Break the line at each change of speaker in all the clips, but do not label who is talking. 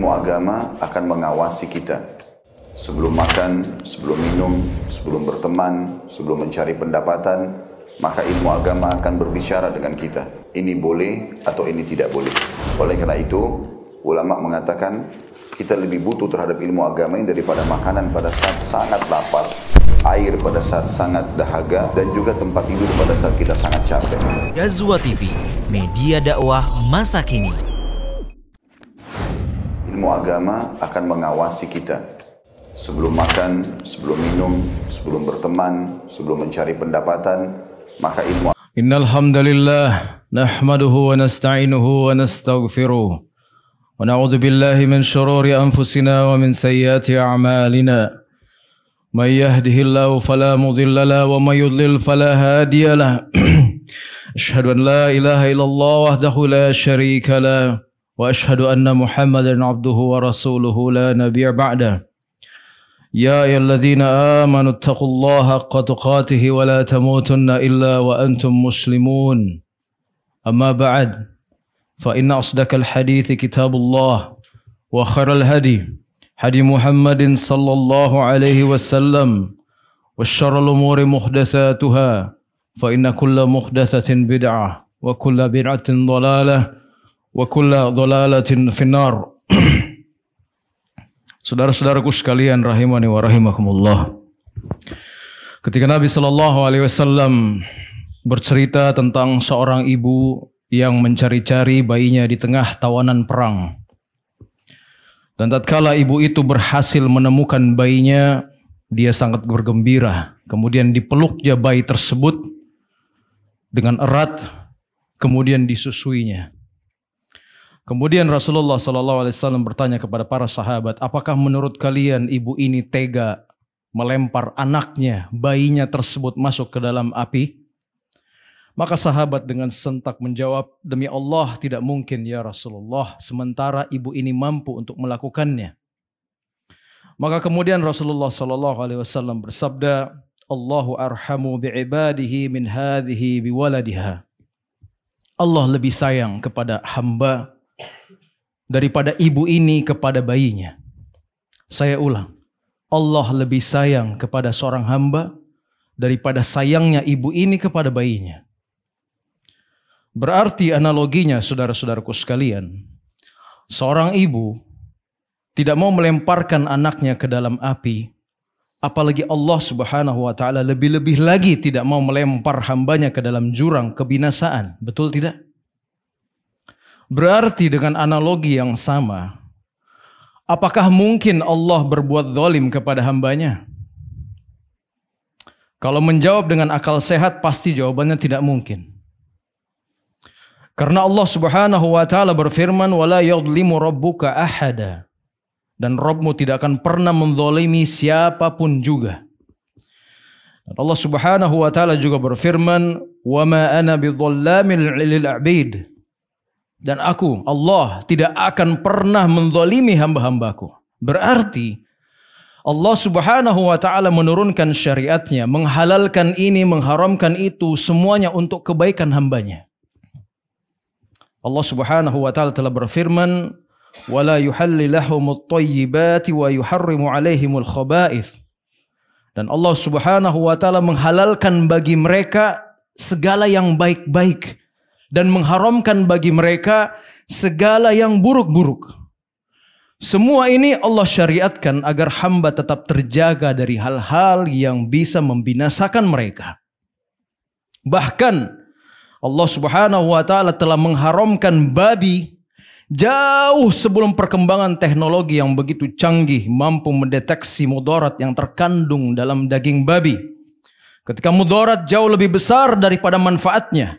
ilmu agama akan mengawasi kita. Sebelum makan, sebelum minum, sebelum berteman, sebelum mencari pendapatan, maka ilmu agama akan berbicara dengan kita. Ini boleh atau ini tidak boleh. Oleh karena itu, ulama mengatakan kita lebih butuh terhadap ilmu agama ini daripada makanan pada saat sangat lapar, air pada saat sangat dahaga, dan juga tempat tidur pada saat kita sangat capek.
Ghazwa TV, media dakwah masa kini.
Ilmu agama akan mengawasi kita. Sebelum makan, sebelum minum, sebelum berteman, sebelum mencari pendapatan, maka ilmu.
Innal hamdalillah nahmaduhu wa nasta'inuhu wa nastaghfiruh wa na'udzu billahi min shururi anfusina wa min sayyiati a'malina. May yahdihillahu fala mudilla lahu wa may yudlil fala hadiya lahu. Asyhadu an la ilaha illallah wahdahu la syarika lahu wa asyhadu anna Muhammadan abduhu wa rasuluhu la nabiyya ba'dahu. يا أيها الذين آمنوا اتقوا الله حق تقاته ولا تموتن إلا وأنتم مسلمون أما بعد فإن أصدق الحديث كتاب الله وخير الهدي هدي محمد صلى الله عليه وسلم وشر الأمور محدثاتها فإن كل محدثة بدعة وكل بدعة ضلالة وكل ضلالة في النار. Saudara-saudaraku sekalian rahimani wa rahimakumullah. Ketika Nabi sallallahu alaihi wasallam bercerita tentang seorang ibu yang mencari-cari bayinya di tengah tawanan perang. Dan tatkala ibu itu berhasil menemukan bayinya, dia sangat bergembira. Kemudian dipeluknya bayi tersebut dengan erat, kemudian disusuinya. Kemudian Rasulullah SAW bertanya kepada para sahabat, apakah menurut kalian ibu ini tega melempar anaknya, bayinya tersebut masuk ke dalam api? Maka sahabat dengan sentak menjawab, demi Allah tidak mungkin ya Rasulullah, sementara ibu ini mampu untuk melakukannya. Maka kemudian Rasulullah SAW bersabda, Allahu arhamu bi'ibadihi min hadhihi biwaladiha. Allah lebih sayang kepada hamba daripada ibu ini kepada bayinya. Saya ulang, Allah lebih sayang kepada seorang hamba daripada sayangnya ibu ini kepada bayinya. Berarti analoginya saudara-saudaraku sekalian, seorang ibu tidak mau melemparkan anaknya ke dalam api, apalagi Allah Subhanahu wa taala lebih-lebih lagi tidak mau melempar hambanya ke dalam jurang kebinasaan. Betul tidak? Berarti dengan analogi yang sama, apakah mungkin Allah berbuat zalim kepada hambanya? Kalau menjawab dengan akal sehat, pasti jawabannya tidak mungkin. Karena Allah Subhanahu wa taala berfirman, "Wala yadhlimu rabbuka ahada." Dan Rabbmu tidak akan pernah menzalimi siapapun juga. Dan Allah Subhanahu wa taala juga berfirman, "Wa ma ana bidzallamin lil 'abid." Dan aku, Allah, tidak akan pernah menzalimi hamba-hambaku. Berarti Allah Subhanahu wa taala menurunkan syariatnya, menghalalkan ini, mengharamkan itu, semuanya untuk kebaikan hambanya. Allah Subhanahu wa taala telah berfirman, "Wala yuhalli lahumut thayyibati wa yuharrimu 'alaihimul khaba'ith." Dan Allah Subhanahu wa taala menghalalkan bagi mereka segala yang baik-baik dan mengharamkan bagi mereka segala yang buruk-buruk. Semua ini Allah syariatkan agar hamba tetap terjaga dari hal-hal yang bisa membinasakan mereka. Bahkan Allah Subhanahu wa taala telah mengharamkan babi jauh sebelum perkembangan teknologi yang begitu canggih mampu mendeteksi mudarat yang terkandung dalam daging babi. Ketika mudarat jauh lebih besar daripada manfaatnya,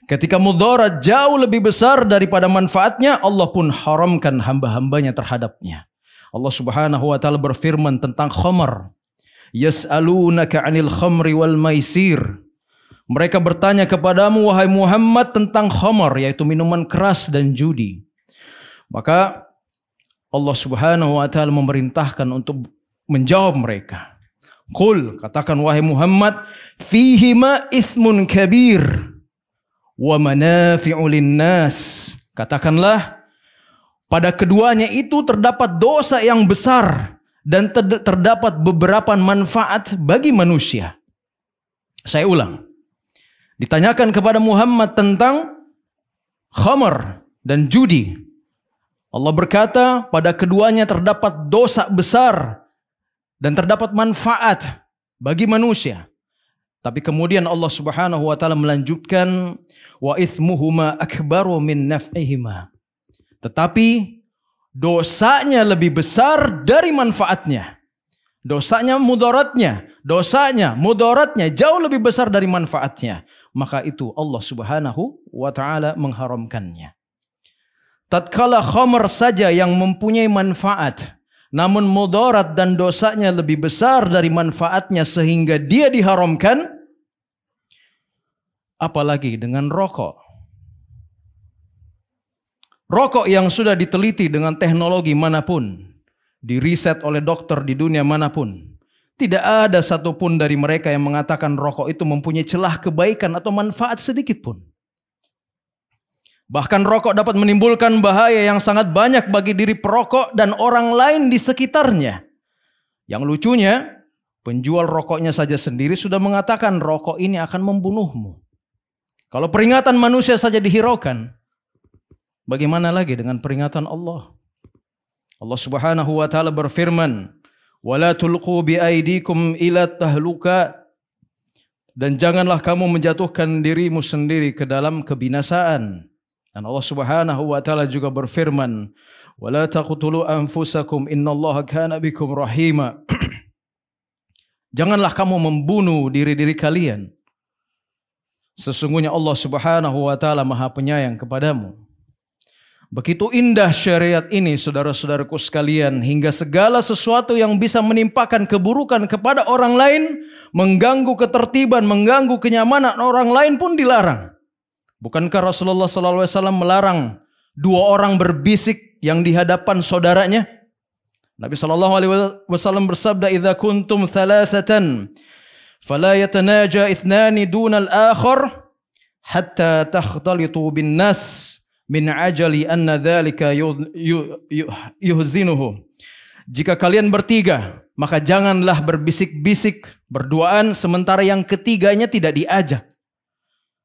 ketika mudarat jauh lebih besar daripada manfaatnya, Allah pun haramkan hamba-hambanya terhadapnya. Allah Subhanahu wa taala berfirman tentang khamar. Yas'alunaka 'anil khamri wal maisir. Mereka bertanya kepadamu wahai Muhammad tentang khamar, yaitu minuman keras dan judi. Maka Allah Subhanahu wa taala memerintahkan untuk menjawab mereka. Qul, katakan wahai Muhammad, fihima ithmun kabir wa manafi'u linnas. Katakanlah, Pada keduanya itu terdapat dosa yang besar dan terdapat beberapa manfaat bagi manusia. Saya ulang. Ditanyakan kepada Muhammad tentang khamar dan judi. Allah berkata, pada keduanya terdapat dosa besar dan terdapat manfaat bagi manusia. Tapi kemudian Allah Subhanahu wa taala melanjutkan, wa ithmuhuma akbaru min naf'ihima. Tetapi dosanya lebih besar dari manfaatnya. Dosanya mudaratnya jauh lebih besar dari manfaatnya. Maka itu Allah Subhanahu wa taala mengharamkannya. Tatkala khamr saja yang mempunyai manfaat, namun mudarat dan dosanya lebih besar dari manfaatnya sehingga dia diharamkan, apalagi dengan rokok. Rokok yang sudah diteliti dengan teknologi manapun, diriset oleh dokter di dunia manapun, tidak ada satupun dari mereka yang mengatakan rokok itu mempunyai celah kebaikan atau manfaat sedikit pun. Bahkan rokok dapat menimbulkan bahaya yang sangat banyak bagi diri perokok dan orang lain di sekitarnya. Yang lucunya, penjual rokoknya saja sendiri sudah mengatakan rokok ini akan membunuhmu. Kalau peringatan manusia saja dihiraukan, bagaimana lagi dengan peringatan Allah? Allah Subhanahu wa taala berfirman, "Wala tulqu biaidikum ila tahluka." Dan janganlah kamu menjatuhkan dirimu sendiri ke dalam kebinasaan. Dan Allah Subhanahu wa taala juga berfirman, "Wala taqtulu anfusakum innallaha kana bikum rahima." Janganlah kamu membunuh diri-diri kalian. Sesungguhnya Allah Subhanahu wa taala Maha Penyayang kepadamu. Begitu indah syariat ini, saudara-saudaraku sekalian, hingga segala sesuatu yang bisa menimpakan keburukan kepada orang lain, mengganggu ketertiban, mengganggu kenyamanan orang lain pun dilarang. Bukankah Rasulullah SAW melarang dua orang berbisik yang di hadapan saudaranya? Nabi SAW bersabda, "Idza kuntum thalathatan fala yatanaja ithnani dunal akhar hatta takhtalitu bin nas min ajali anna dzalika yuhzinuhu." Jika kalian bertiga, maka janganlah berbisik-bisik berduaan sementara yang ketiganya tidak diajak,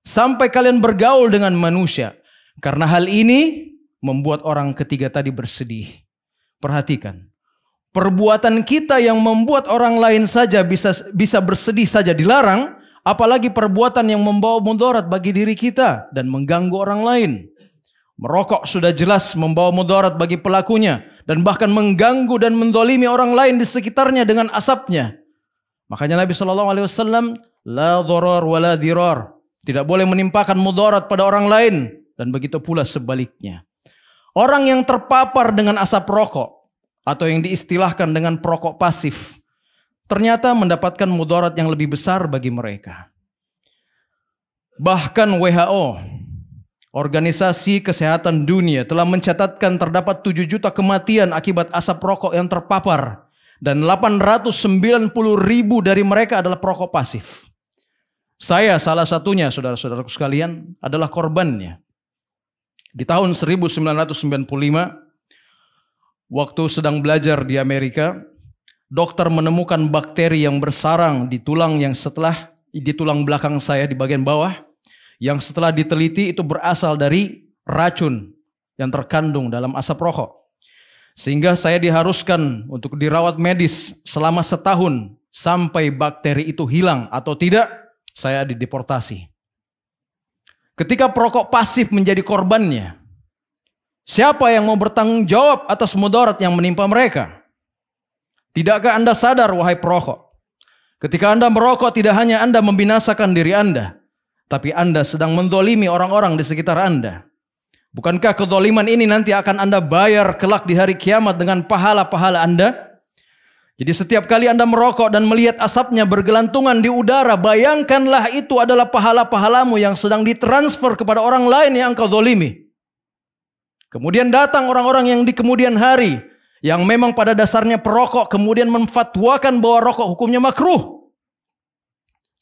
sampai kalian bergaul dengan manusia, karena hal ini membuat orang ketiga tadi bersedih. Perhatikan, perbuatan kita yang membuat orang lain saja bisa bersedih saja dilarang, apalagi perbuatan yang membawa mudarat bagi diri kita dan mengganggu orang lain. Merokok sudah jelas membawa mudarat bagi pelakunya dan bahkan mengganggu dan mendolimi orang lain di sekitarnya dengan asapnya. Makanya Nabi SAW, la dharar wa la dirar. Tidak boleh menimpakan mudarat pada orang lain, dan begitu pula sebaliknya. Orang yang terpapar dengan asap rokok atau yang diistilahkan dengan perokok pasif ternyata mendapatkan mudarat yang lebih besar bagi mereka. Bahkan WHO, Organisasi Kesehatan Dunia, telah mencatatkan terdapat 7 juta kematian akibat asap rokok yang terpapar, dan 890.000 dari mereka adalah perokok pasif. Saya salah satunya, saudara-saudaraku sekalian, adalah korbannya. Di tahun 1995, waktu sedang belajar di Amerika, dokter menemukan bakteri yang bersarang di tulang belakang saya di bagian bawah, yang setelah diteliti itu berasal dari racun yang terkandung dalam asap rokok. Sehingga saya diharuskan untuk dirawat medis selama setahun sampai bakteri itu hilang, atau tidak saya dideportasi. Ketika perokok pasif menjadi korbannya, siapa yang mau bertanggung jawab atas mudarat yang menimpa mereka? Tidakkah Anda sadar, wahai perokok, ketika Anda merokok tidak hanya Anda membinasakan diri Anda, tapi Anda sedang mendolimi orang-orang di sekitar Anda. Bukankah kedoliman ini nanti akan Anda bayar kelak di hari kiamat dengan pahala-pahala Anda? Jadi setiap kali Anda merokok dan melihat asapnya bergelantungan di udara, bayangkanlah itu adalah pahala-pahalamu yang sedang ditransfer kepada orang lain yang engkau dolimi. Kemudian datang orang-orang yang di kemudian hari, yang memang pada dasarnya perokok, kemudian memfatwakan bahwa rokok hukumnya makruh.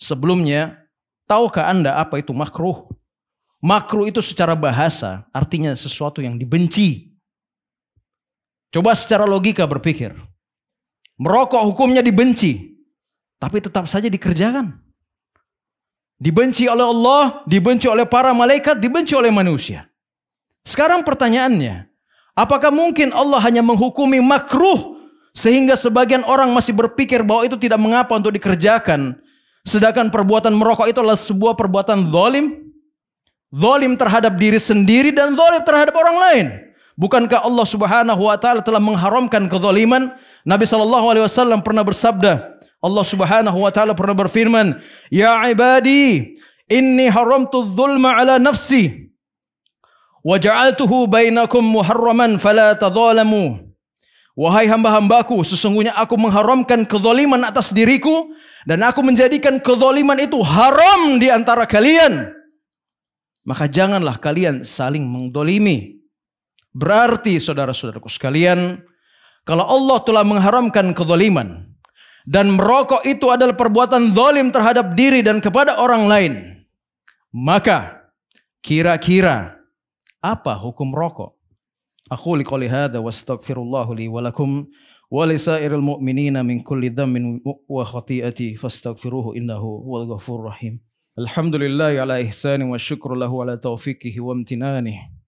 Sebelumnya, tahukah Anda apa itu makruh? Makruh itu secara bahasa artinya sesuatu yang dibenci. Coba secara logika berpikir. Merokok hukumnya dibenci, tapi tetap saja dikerjakan. Dibenci oleh Allah, dibenci oleh para malaikat, dibenci oleh manusia. Sekarang pertanyaannya, apakah mungkin Allah hanya menghukumi makruh sehingga sebagian orang masih berpikir bahwa itu tidak mengapa untuk dikerjakan, sedangkan perbuatan merokok itu adalah sebuah perbuatan zalim? Zalim terhadap diri sendiri dan zalim terhadap orang lain. Bukankah Allah Subhanahu wa taala telah mengharamkan kezaliman? Nabi SAW pernah bersabda, Allah Subhanahu wa taala pernah berfirman, "Ya ibadi, inni haramtu dzulma ala nafsi wa ja'altuhu bainakum muharraman fala tadzalamu." Wahai hamba-hambaku, sesungguhnya aku mengharamkan kezaliman atas diriku dan aku menjadikan kezaliman itu haram di antara kalian. Maka janganlah kalian saling mendolimi. Berarti saudara-saudaraku sekalian, kalau Allah telah mengharamkan kezaliman dan merokok itu adalah perbuatan zalim terhadap diri dan kepada orang lain, maka kira-kira apa hukum rokok? Aku liqouli hadza wastaghfirullahu li wa lakum wa lisairil mu'minina min kulli dhanbin wa khati'ati fastaghfiruhu innahu huwal ghafurur rahim. Alhamdulillahi ala ihsani wa syukru lahu ala taufiqihi wa amtinanihi.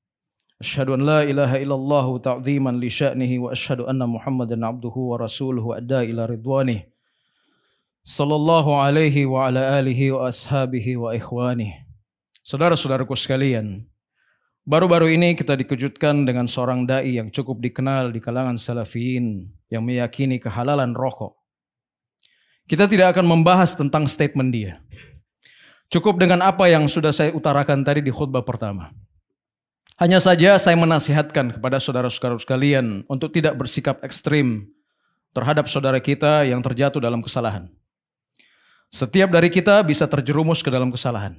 Asyhadu an la ilaha illallah ta'ziman li sya'nihi wa asyhadu anna Muhammadan abduhu wa rasuluhu adda ila ridwanihi. Sallallahu alaihi wa ala alihi wa ashabihi wa ikhwanihi. Saudara-saudaraku sekalian, baru-baru ini kita dikejutkan dengan seorang dai yang cukup dikenal di kalangan salafiyin yang meyakini kehalalan rokok. Kita tidak akan membahas tentang statement dia. Cukup dengan apa yang sudah saya utarakan tadi di khutbah pertama. Hanya saja saya menasihatkan kepada saudara-saudara sekalian untuk tidak bersikap ekstrim terhadap saudara kita yang terjatuh dalam kesalahan. Setiap dari kita bisa terjerumus ke dalam kesalahan.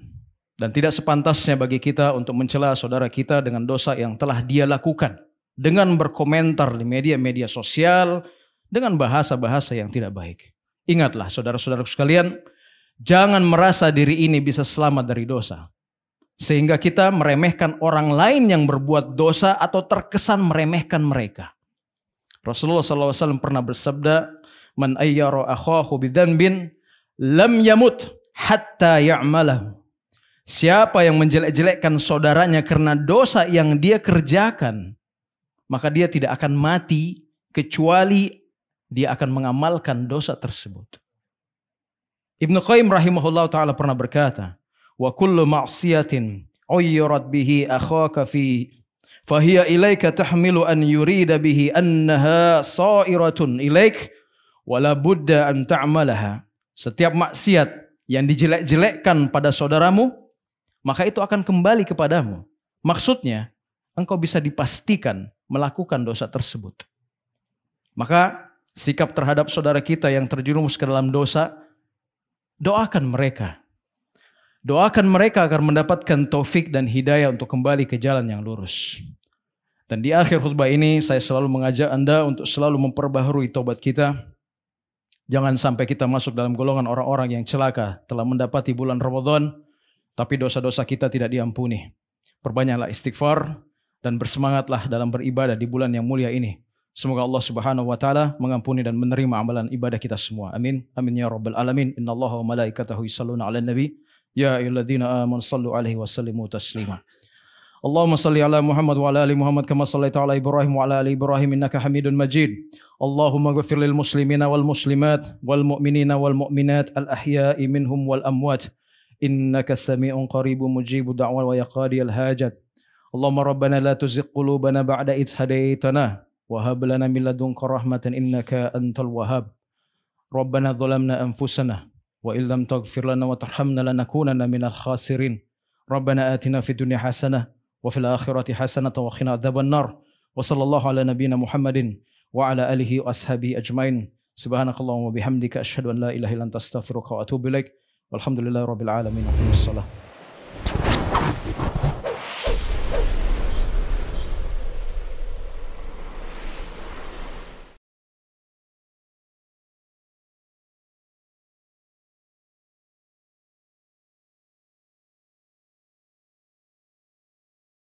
Dan tidak sepantasnya bagi kita untuk mencela saudara kita dengan dosa yang telah dia lakukan. Dengan berkomentar di media-media sosial, dengan bahasa-bahasa yang tidak baik. Ingatlah saudara-saudara sekalian, jangan merasa diri ini bisa selamat dari dosa. Sehingga kita meremehkan orang lain yang berbuat dosa atau terkesan meremehkan mereka. Rasulullah SAW pernah bersabda, "Man ayyara akhahu bidzanbin lam yamut hatta ya'malahu." Siapa yang menjelek-jelekkan saudaranya karena dosa yang dia kerjakan, maka dia tidak akan mati kecuali dia akan mengamalkan dosa tersebut. Ibnu Qayyim rahimahullah ta'ala pernah berkata, "Wa kullu ma'siyatin uyyirat bihi akhaka fi fahiya ilaika tahmilu an yurida bihi annaha sa'iratun ilaik wa la budda an ta'malaha." Setiap maksiat yang dijelek-jelekkan pada saudaramu, maka itu akan kembali kepadamu. Maksudnya, engkau bisa dipastikan melakukan dosa tersebut. Maka sikap terhadap saudara kita yang terjerumus ke dalam dosa, doakan mereka. Doakan mereka agar mendapatkan taufik dan hidayah untuk kembali ke jalan yang lurus. Dan di akhir khutbah ini saya selalu mengajak Anda untuk selalu memperbaharui taubat kita. Jangan sampai kita masuk dalam golongan orang-orang yang celaka telah mendapati bulan Ramadan, tapi dosa-dosa kita tidak diampuni. Perbanyaklah istighfar dan bersemangatlah dalam beribadah di bulan yang mulia ini. Semoga Allah Subhanahu wa taala mengampuni dan menerima amalan ibadah kita semua. Amin. Amin ya rabbal alamin. Innallaha wa malaikatahu yusholluna 'alan nabi. Ya ayyuhalladzina amanu shallu 'alaihi wa sallimu taslima. Allahumma shalli ala Muhammad wa ala ali Muhammad kama shallaita ala Ibrahim wa ala ali Ibrahim innaka Hamidun Majid. Allahumma ighfir lil muslimina wal muslimat wal mu'minina wal mu'minat al ahya'i minhum wal amwat. Innaka sami'un qaribun mujibu da'wa wa yaqadiyal hajat. Allahumma rabbana la tuzigh qulubana ba'da idh hadaitana wa hab lana min ladunka rahmatan innaka antal wahhab. Rabbana zalamna anfusana wa illam taghfir lana wa tarhamna lanakunanna minal khasirin. Rabbana atina fid dunya hasanah wa fil akhirati hasanah wa qina adzaban nar. Wa sallallahu ala nabiyyina Muhammadin wa ala alihi wa ashabihi ajmain. Subhanakallahumma bihamdika asyhadu an la ilaha illa anta astaghfiruka wa atubu ilaik. Walhamdulillahirabbil alamin. Wassalam.